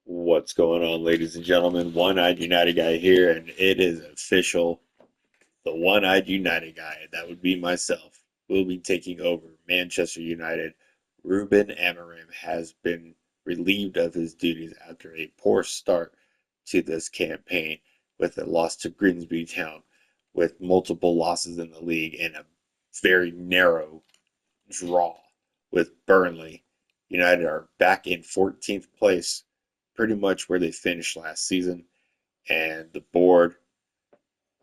What's going on, ladies and gentlemen? One-Eyed United Guy here, and it is official. The One-Eyed United Guy, that would be myself, will be taking over Manchester United. Ruben Amorim has been relieved of his duties after a poor start to this campaign with a loss to Grimsby Town, with multiple losses in the league and a very narrow draw with Burnley. United are back in 14th place, pretty much where they finished last season, and the board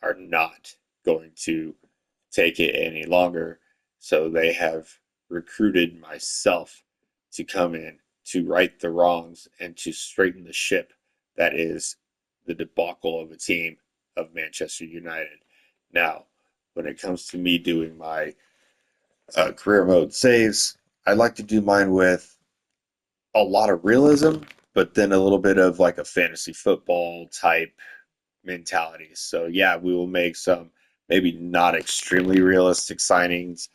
are not going to take it any longer. So they have recruited myself to come in to right the wrongs and to straighten the ship that is the debacle of a team of Manchester United. Now, when it comes to me doing my career mode saves, I like to do mine with a lot of realism, but then a little bit of like a fantasy football type mentality. So yeah, we will make some maybe not extremely realistic signings,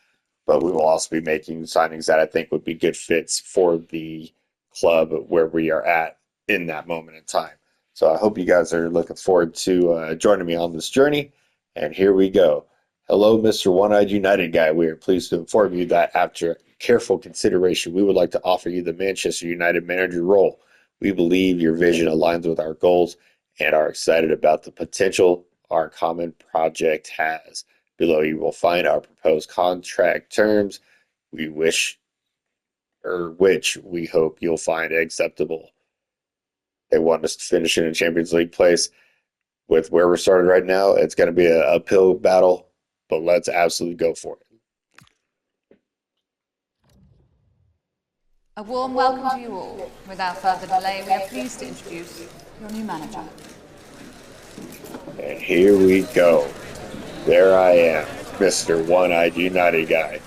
but we will also be making signings that I think would be good fits for the club where we are at in that moment in time. So I hope you guys are looking forward to joining me on this journey. And here we go. Hello, Mr. One-Eyed United Guy. We are pleased to inform you that after careful consideration, we would like to offer you the Manchester United manager role. We believe your vision aligns with our goals and are excited about the potential our common project has. Below you will find our proposed contract terms we wish or which we hope you'll find acceptable. They want us to finish in a Champions League place. With where we're started right now, it's going to be an uphill battle, but let's absolutely go for it. A warm welcome to you all. Without further delay, we are pleased to introduce your new manager. And here we go. There I am, Mr. One-Eyed United Guy.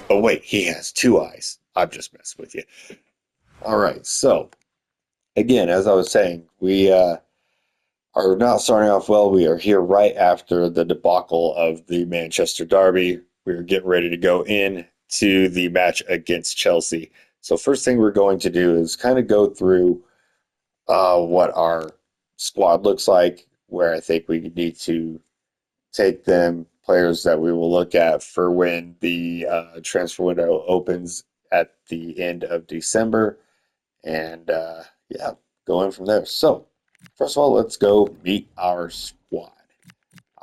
Oh, wait, he has two eyes. I'm just messing with you. All right, so again, as I was saying, we are not starting off well. We are here right after the debacle of the Manchester Derby. We're getting ready to go in to the match against Chelsea. So first thing we're going to do is kind of go through what our squad looks like, where I think we need to take them, players that we will look at for when the transfer window opens at the end of December, and yeah, go in from there. So first of all, let's go meet our squad.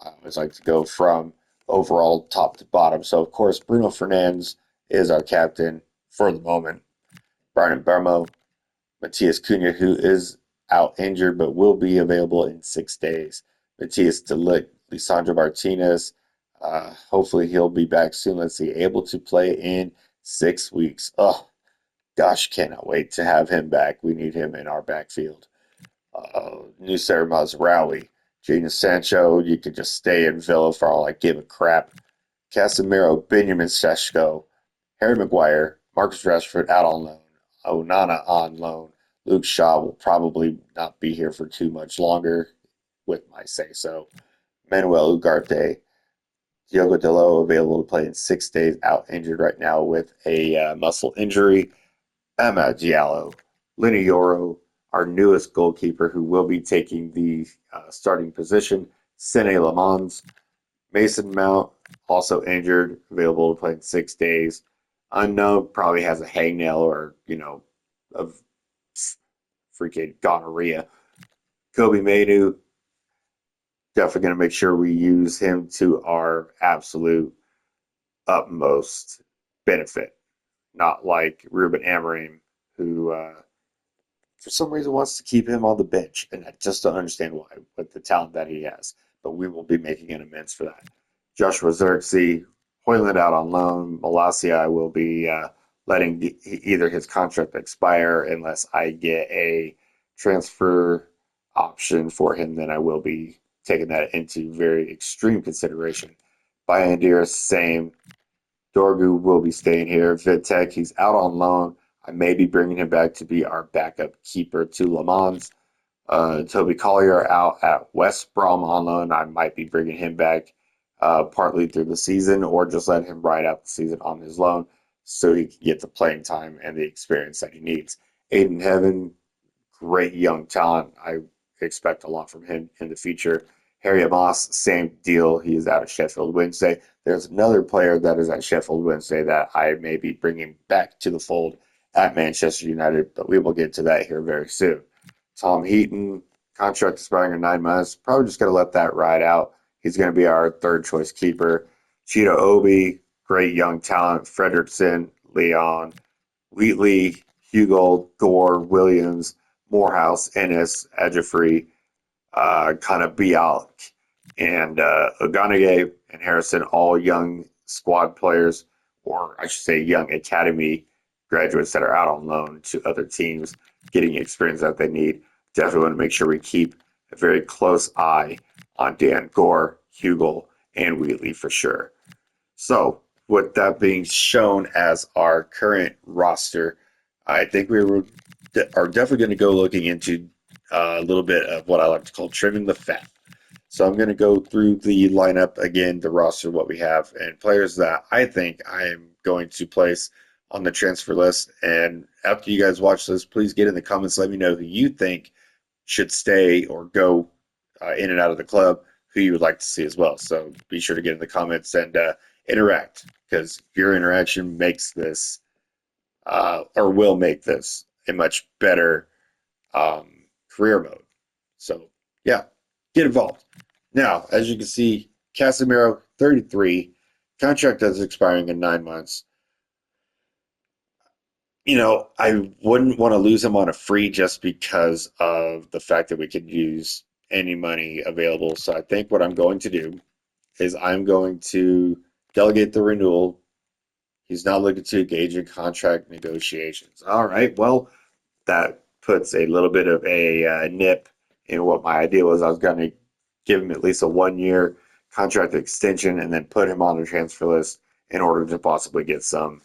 I always like to go from overall top to bottom. So, of course, Bruno Fernandes is our captain for the moment. Brian Bermo, Matthias Cunha, who is out injured but will be available in 6 days. Matthias de Ligt, Lisandro Martinez. Hopefully, he'll be back soon. Let's see, able to play in 6 weeks. Oh, gosh, cannot wait to have him back. We need him in our backfield. Nusser Mazraoui, Jadon Sancho, you could just stay in Villa for all I give a crap. Casemiro, Benjamin Sesko, Harry Maguire, Marcus Rashford out on loan, Onana on loan. Luke Shaw will probably not be here for too much longer, with my say so. Manuel Ugarte, Diogo Dalot available to play in 6 days, out injured right now with a muscle injury. Amad Diallo, Lenny Yoro, our newest goalkeeper who will be taking the starting position, Sene Lamans, Mason Mount, also injured, available to play in 6 days. Unknown, probably has a hangnail or, of freaking gonorrhea. Kobe Mainu, definitely going to make sure we use him to our absolute utmost benefit. Not like Ruben Amorim, who for some reason wants to keep him on the bench, and I just don't understand why with the talent that he has. But we will be making an amends for that. Joshua Xerxes, Hoyland out on loan. Malacia will be letting either his contract expire unless I get a transfer option for him. Then I will be taking that into very extreme consideration. Bayandir, same. Dorgu will be staying here. Vitek, he's out on loan. I may be bringing him back to be our backup keeper to Le Mans. Toby Collier out at West Brom on loan. I might be bringing him back partly through the season or just let him ride out the season on his loan so he can get the playing time and the experience that he needs. Aiden Heaven, great young talent. I expect a lot from him in the future. Harry Moss, same deal. He is out of Sheffield Wednesday. There's another player that is at Sheffield Wednesday that I may be bringing back to the fold at Manchester United, but we will get to that here very soon. Tom Heaton, contract expiring in 9 months. Probably just going to let that ride out. He's going to be our third choice keeper. Cheetah Obi, great young talent. Fredrickson, Leon, Wheatley, Hugo, Gore, Williams, Morehouse, Ennis, Ejifree, kind of Bialik, and Oganege and Harrison, all young squad players, or I should say young academy graduates that are out on loan to other teams, getting experience that they need. Definitely want to make sure we keep a very close eye on Dan Gore, Hugo, and Wheatley for sure. So, with that being shown as our current roster, I think are definitely going to go looking into a little bit of what I like to call trimming the fat. So I'm going to go through the lineup again, the roster, what we have, and players that I think I am going to place on the transfer list. And after you guys watch this, please get in the comments. Let me know who you think should stay or go in and out of the club, who you would like to see as well. So be sure to get in the comments and interact, because your interaction makes this or will make this a much better career mode. So yeah, get involved. Now, as you can see, Casemiro, 33, contract is expiring in 9 months. You know, I wouldn't want to lose him on a free just because of the fact that we could use any money available. So I think what I'm going to do is I'm going to delegate the renewal. He's not looking to engage in contract negotiations. All right, well, that puts a little bit of a nip in what my idea was. I was going to give him at least a 1 year contract extension and then put him on the transfer list in order to possibly get some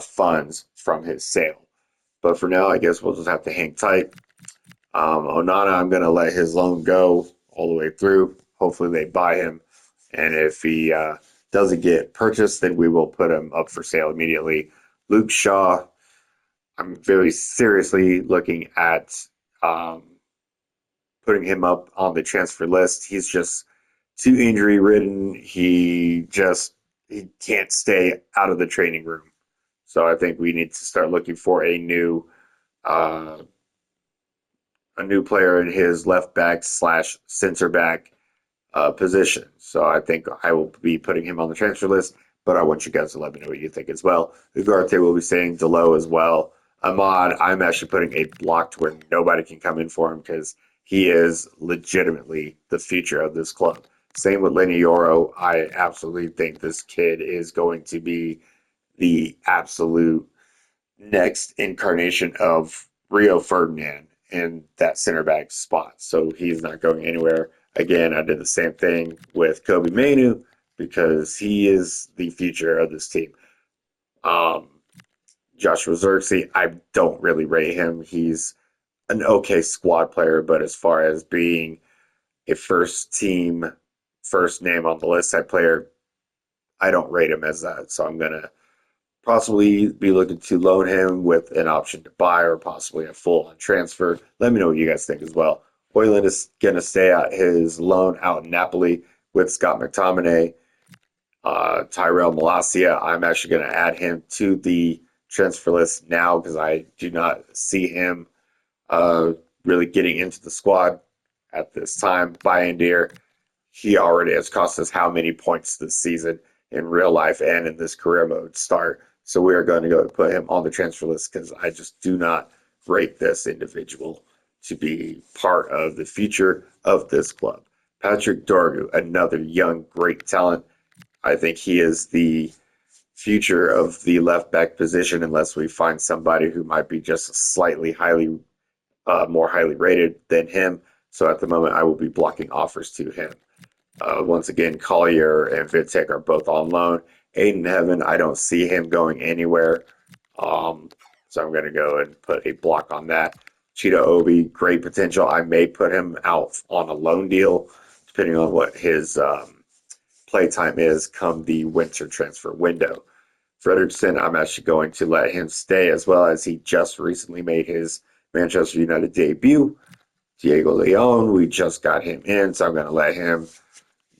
funds from his sale. But for now, I guess we'll just have to hang tight. Onana, I'm going to let his loan go all the way through. Hopefully they buy him. And if he doesn't get purchased, then we will put him up for sale immediately. Luke Shaw, I'm very seriously looking at putting him up on the transfer list. He's just too injury ridden. He can't stay out of the training room. So I think we need to start looking for a new player in his left back / center back position. So I think I will be putting him on the transfer list, but I want you guys to let me know what you think as well. Ugarte will be saying Delo as well. Ahmad, I'm actually putting a block to where nobody can come in for him because he is legitimately the future of this club. Same with Lenny Yoro. I absolutely think this kid is going to be the absolute next incarnation of Rio Ferdinand in that center back spot. So he's not going anywhere. Again, I did the same thing with Kobe Mainu because he is the future of this team. Joshua Zirkzee, I don't really rate him. He's an okay squad player, but as far as being a first team, first name on the list type player, I don't rate him as that. So I'm going to possibly be looking to loan him with an option to buy or possibly a full on transfer. Let me know what you guys think as well. Hoyland is going to stay at his loan out in Napoli with Scott McTominay. Tyrell Malacia, I'm actually going to add him to the transfer list now because I do not see him really getting into the squad at this time. Bayendier, he already has cost us how many points this season in real life and in this career mode start. So we are going to go and put him on the transfer list because I just do not rate this individual to be part of the future of this club. Patrick Dorgu, another young, great talent. I think he is the future of the left back position unless we find somebody who might be just slightly more highly rated than him. So at the moment, I will be blocking offers to him. Once again, Collier and Vitek are both on loan. Aiden Heaven, I don't see him going anywhere. So I'm going to go and put a block on that. Cheetah Obi, great potential. I may put him out on a loan deal, depending on what his playtime is come the winter transfer window. Fredrickson, I'm actually going to let him stay as well as he just recently made his Manchester United debut. Diego Leon, we just got him in, so I'm going to let him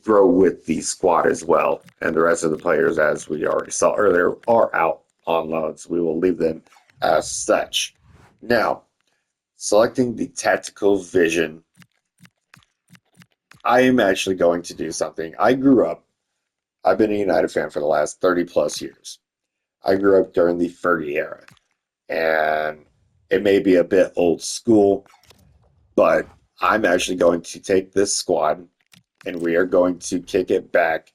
grow with the squad as well. And the rest of the players, as we already saw earlier, are out on loans. We will leave them as such. Now, selecting the tactical vision, I am actually going to do something. I've been a United fan for the last 30 plus years. I grew up during the Fergie era, and it may be a bit old school, but I'm actually going to take this squad and we are going to kick it back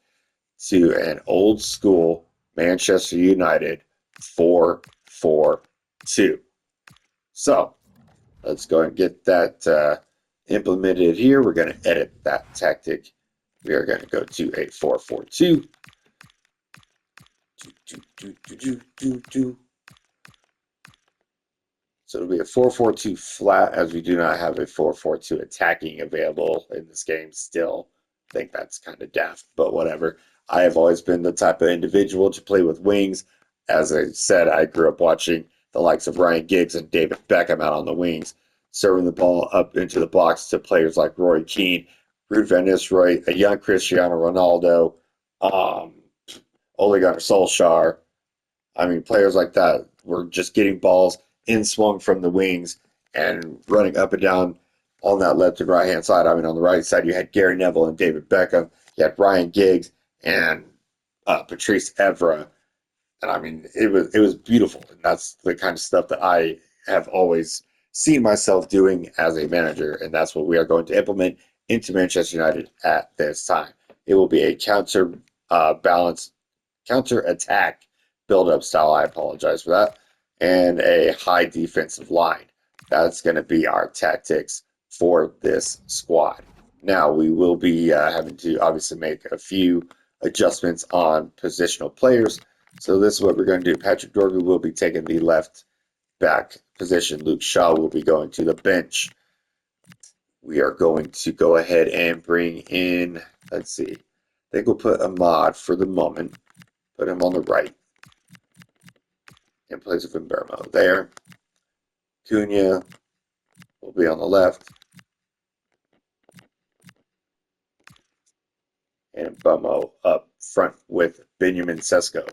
to an old school Manchester United 4-4-2. So let's go and get that implemented here. We're going to edit that tactic. We are going to go to a 4-4-2. So it'll be a 4-4-2 flat, as we do not have a 4-4-2 attacking available in this game still. I think that's kind of daft, but whatever. I have always been the type of individual to play with wings. As I said, I grew up watching the likes of Ryan Giggs and David Beckham out on the wings, serving the ball up into the box to players like Roy Keane, Ruud van Nistelrooy, a young Cristiano Ronaldo, Ole Gunnar Solskjaer. I mean, players like that were just getting balls in swung from the wings and running up and down on that left and right hand side. I mean, on the right side, you had Gary Neville and David Beckham. You had Ryan Giggs and Patrice Evra. And I mean, it was beautiful. And that's the kind of stuff that I have always seen myself doing as a manager. And that's what we are going to implement into Manchester United at this time. It will be a counter attack build up style. I apologize for that. And a high defensive line. That's going to be our tactics for this squad. Now, we will be having to obviously make a few adjustments on positional players. So this is what we're going to do. Patrick Dorgu will be taking the left back position. Luke Shaw will be going to the bench. We are going to go ahead and bring in, let's see, I think we'll put Ahmad for the moment. Put him on the right in place of Mbeumo there. Cunha will be on the left. And Mbeumo up front with Benjamin Sesko.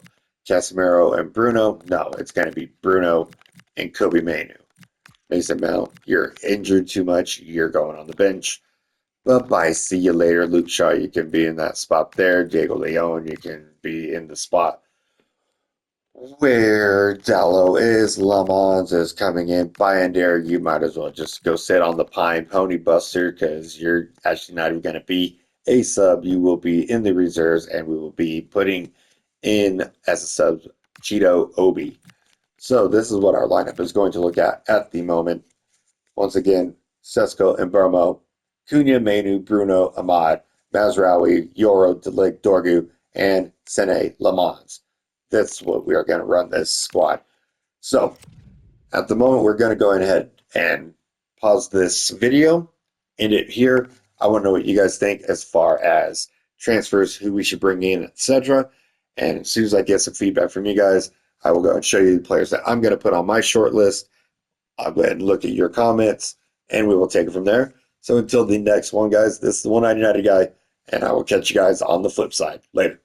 Casemiro and Bruno. No, it's going to be Bruno and Kobe Manu. Mason Mount, you're injured too much. You're going on the bench. Bye-bye. See you later. Luke Shaw, you can be in that spot there. Diego Leon, you can be in the spot where Dallo is. Lamons is coming in. Bayandere, you might as well just go sit on the pine pony buster because you're actually not even going to be a sub. You will be in the reserves, and we will be putting in as a sub Cheeto Obi. So this is what our lineup is going to look at the moment. Once again, Sesko and Mbeumo, Cunha, Manu, Bruno, Ahmad, Mazraoui, Yoro, De Ligt, Dorgu, and Sene Lamons. That's what we are going to run this squad. So at the moment, we're going to go ahead and pause this video, end it here. I want to know what you guys think as far as transfers, who we should bring in, etc. And as soon as I get some feedback from you guys, I will go and show you the players that I'm going to put on my short list. I'll go ahead and look at your comments, and we will take it from there. So until the next one, guys, this is the One United guy, and I will catch you guys on the flip side. Later.